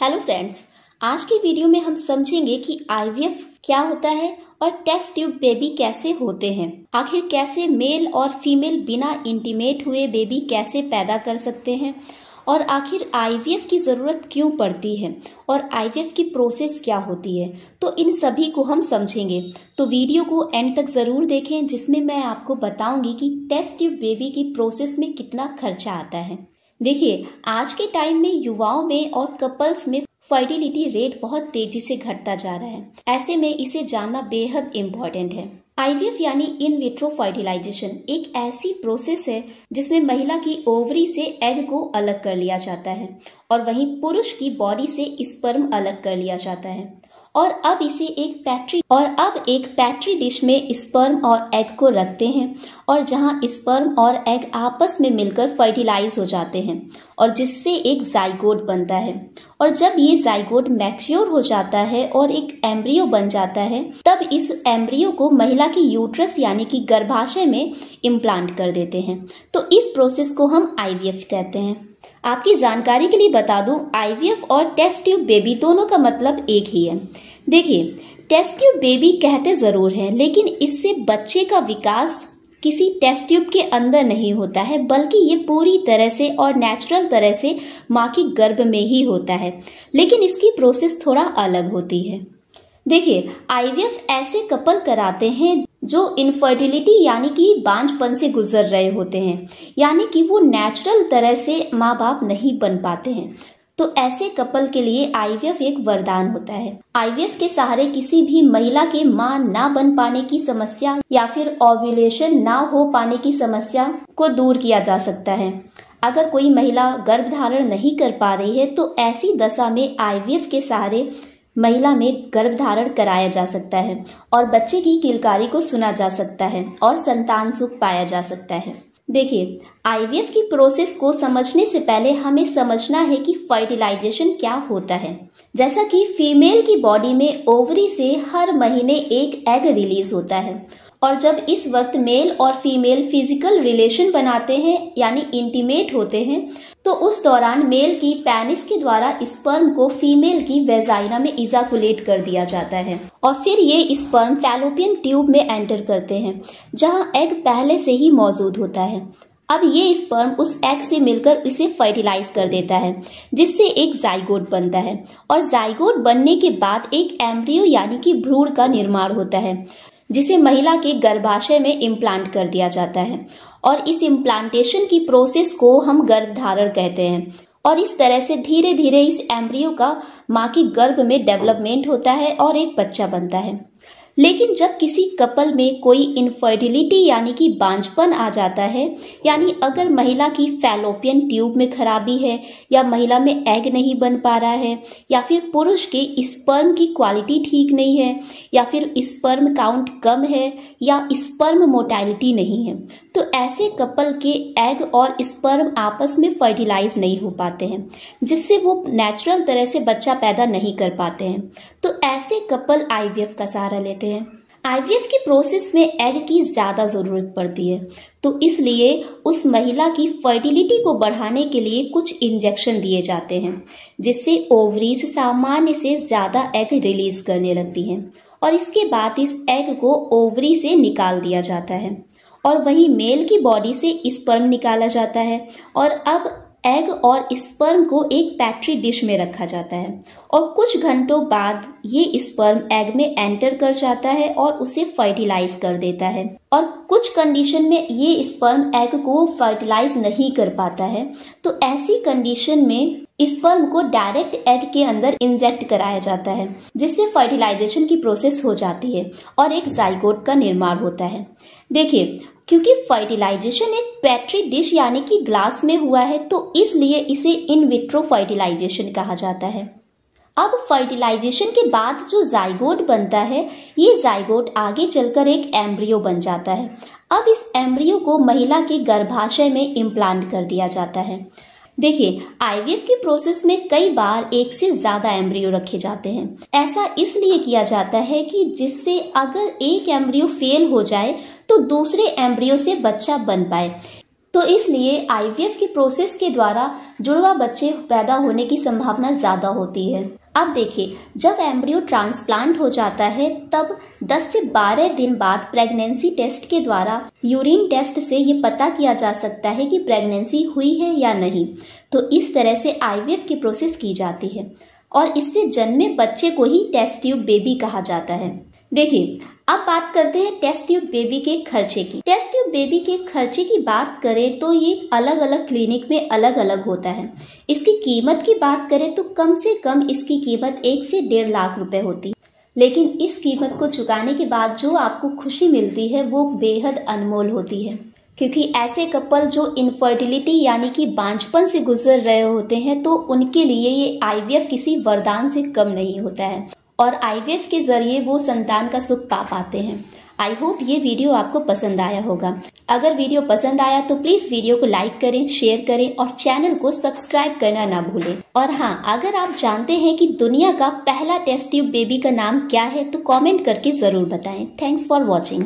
Hello friends, आज की video में हम समझेंगे कि आईवीएफ क्या होता है और टेस्ट ट्यूब बेबी कैसे होते हैं। आखिर कैसे मेल और फीमेल बिना इंटीमेट हुए बेबी कैसे पैदा कर सकते हैं और आखिर आईवीएफ की ज़रूरत क्यों पड़ती है और आईवीएफ की प्रोसेस क्या होती है, तो इन सभी को हम समझेंगे। तो वीडियो को एंड तक ज़रूर देखें, जिसमें मैं आपको बताऊंगी कि टेस्ट ट्यूब बेबी की प्रोसेस में कितना खर्चा आता है। देखिए, आज के टाइम में युवाओं में और कपल्स में फर्टिलिटी रेट बहुत तेजी से घटता जा रहा है। ऐसे में इसे जानना बेहद इम्पोर्टेंट है। आईवीएफ यानी इन विट्रो फर्टिलाइजेशन एक ऐसी प्रोसेस है जिसमें महिला की ओवरी से एग को अलग कर लिया जाता है और वहीं पुरुष की बॉडी से स्पर्म अलग कर लिया जाता है और अब एक पैट्री डिश में स्पर्म और एग को रखते हैं और जहां स्पर्म और एग आपस में मिलकर फर्टिलाइज हो जाते हैं और जिससे एक जाइगोट बनता है। और जब ये जाइगोट मैच्योर हो जाता है और एक एम्ब्रियो बन जाता है, तब इस एम्ब्रियो को महिला की यूट्रस यानी कि गर्भाशय में इम्प्लांट कर देते हैं। तो इस प्रोसेस को हम आईवीएफ कहते हैं। आपकी जानकारी के लिए बता दूं, आईवीएफ और टेस्ट ट्यूब बेबी दोनों का मतलब एक ही है। देखिए, टेस्ट ट्यूब बेबी कहते जरूर हैं, लेकिन इससे बच्चे का विकास किसी टेस्ट ट्यूब के अंदर नहीं होता है, बल्कि ये पूरी तरह से और नेचुरल तरह से माँ की गर्भ में ही होता है। लेकिन इसकी प्रोसेस थोड़ा अलग होती है। देखिए, आईवीएफ ऐसे कपल कराते हैं जो इनफर्टिलिटी यानी कि बांझपन से गुजर रहे होते हैं, यानी कि वो नेचुरल तरह से माँ बाप नहीं बन पाते हैं। तो ऐसे कपल के लिए आईवीएफ एक वरदान होता है। आईवीएफ के सहारे किसी भी महिला के मां ना बन पाने की समस्या या फिर ओव्यूलेशन ना हो पाने की समस्या को दूर किया जा सकता है। अगर कोई महिला गर्भधारण नहीं कर पा रही है तो ऐसी दशा में आईवीएफ के सहारे महिला में गर्भधारण कराया जा सकता है और बच्चे की किलकारी को सुना जा सकता है और संतान सुख पाया जा सकता है। देखिए, आईवीएफ की प्रोसेस को समझने से पहले हमें समझना है कि फर्टिलाइजेशन क्या होता है। जैसा कि फीमेल की बॉडी में ओवरी से हर महीने एक एग रिलीज होता है और जब इस वक्त मेल और फीमेल फिजिकल रिलेशन बनाते हैं यानी इंटीमेट होते हैं, तो उस दौरान मेल की पेनिस के द्वारा स्पर्म को फीमेल की वेजाइना में इजाकुलेट कर दिया जाता है और फिर ये स्पर्म फैलोपियन ट्यूब में एंटर करते हैं जहां एग पहले से ही मौजूद होता है। अब ये स्पर्म उस एग से मिलकर इसे फर्टिलाइज कर देता है, जिससे एक जाइगोट बनता है और जाइगोट बनने के बाद एक एम्ब्रियो यानी कि भ्रूण का निर्माण होता है, जिसे महिला के गर्भाशय में इम्प्लांट कर दिया जाता है और इस इम्प्लांटेशन की प्रोसेस को हम गर्भधारण कहते हैं। और इस तरह से धीरे धीरे इस एम्ब्रियो का माँ की गर्भ में डेवलपमेंट होता है और एक बच्चा बनता है। लेकिन जब किसी कपल में कोई इनफर्टिलिटी यानी कि बांझपन आ जाता है, यानी अगर महिला की फैलोपियन ट्यूब में खराबी है या महिला में एग नहीं बन पा रहा है या फिर पुरुष के स्पर्म की क्वालिटी ठीक नहीं है या फिर स्पर्म काउंट कम है या स्पर्म मोटालिटी नहीं है, तो ऐसे कपल के एग और स्पर्म आपस में फर्टिलाइज नहीं हो पाते हैं, जिससे वो नेचुरल तरह से बच्चा पैदा नहीं कर पाते हैं। तो ऐसे कपल आईवीएफ का सहारा लेते हैं। आईवीएफ की प्रोसेस में एग की ज्यादा जरूरत पड़ती है, तो इसलिए उस महिला की फर्टिलिटी को बढ़ाने के लिए कुछ इंजेक्शन दिए जाते हैं, जिससे ओवरीज सामान्य से ज्यादा एग रिलीज करने लगती हैं और इसके बाद इस एग को ओवरी से निकाल दिया जाता है और वहीं मेल की बॉडी से स्पर्म निकाला जाता है और अब एग और स्पर्म को एक पैट्री डिश में रखा जाता है और कुछ घंटों बाद ये स्पर्म एग में एंटर कर जाता है और उसे फर्टिलाइज कर देता है। और कुछ कंडीशन में ये स्पर्म एग को फर्टिलाइज नहीं कर पाता है, तो ऐसी कंडीशन में स्पर्म को डायरेक्ट एग के अंदर इंजेक्ट कराया जाता है, जिससे फर्टिलाइजेशन की प्रोसेस हो जाती है और एक जाइगोट का निर्माण होता है। देखिए, क्योंकि फर्टिलाइजेशन एक पेट्री डिश यानी कि ग्लास में हुआ है, तो इसलिए इसे इन विट्रो फर्टिलाइजेशन कहा जाता है। अब फर्टिलाइजेशन के बाद जो जाइगोट बनता है, ये जाइगोट आगे चलकर एक एम्ब्रियो बन जाता है। अब इस एम्ब्रियो को महिला के गर्भाशय में इम्प्लांट कर दिया जाता है। देखिए, आईवीएफ की प्रोसेस में कई बार एक से ज्यादा एम्ब्रियो रखे जाते हैं। ऐसा इसलिए किया जाता है कि जिससे अगर एक एम्ब्रियो फेल हो जाए तो दूसरे एम्ब्रियो से बच्चा बन पाए। तो इसलिए आईवीएफ के प्रोसेस के द्वारा जुड़वा बच्चे पैदा होने की संभावना ज्यादा होती है। अब देखिए, जब एम्ब्रियो ट्रांसप्लांट हो जाता है तब 10 से 12 दिन बाद प्रेगनेंसी टेस्ट के द्वारा यूरिन टेस्ट से ये पता किया जा सकता है कि प्रेगनेंसी हुई है या नहीं। तो इस तरह से आईवीएफ की प्रोसेस की जाती है और इससे जन्मे बच्चे को ही टेस्ट ट्यूब बेबी कहा जाता है। देखिए, अब बात करते हैं टेस्ट ट्यूब बेबी के खर्चे की। टेस्ट ट्यूब बेबी के खर्चे की बात करें तो ये अलग अलग क्लिनिक में अलग अलग होता है। इसकी कीमत की बात करें तो कम से कम इसकी कीमत 1 से 1.5 लाख रुपए होती है, लेकिन इस कीमत को चुकाने के बाद जो आपको खुशी मिलती है वो बेहद अनमोल होती है, क्योंकि ऐसे कपल जो इनफर्टिलिटी यानी कि बांझपन से गुजर रहे होते हैं तो उनके लिए ये आईवीएफ किसी वरदान से कम नहीं होता है और आईवीएफ के जरिए वो संतान का सुख पा पाते हैं। आई होप ये वीडियो आपको पसंद आया होगा। अगर वीडियो पसंद आया तो प्लीज वीडियो को लाइक करें, शेयर करें और चैनल को सब्सक्राइब करना ना भूलें। और हाँ, अगर आप जानते हैं कि दुनिया का पहला टेस्ट ट्यूब बेबी का नाम क्या है तो कमेंट करके जरूर बताएं। Thanks for watching.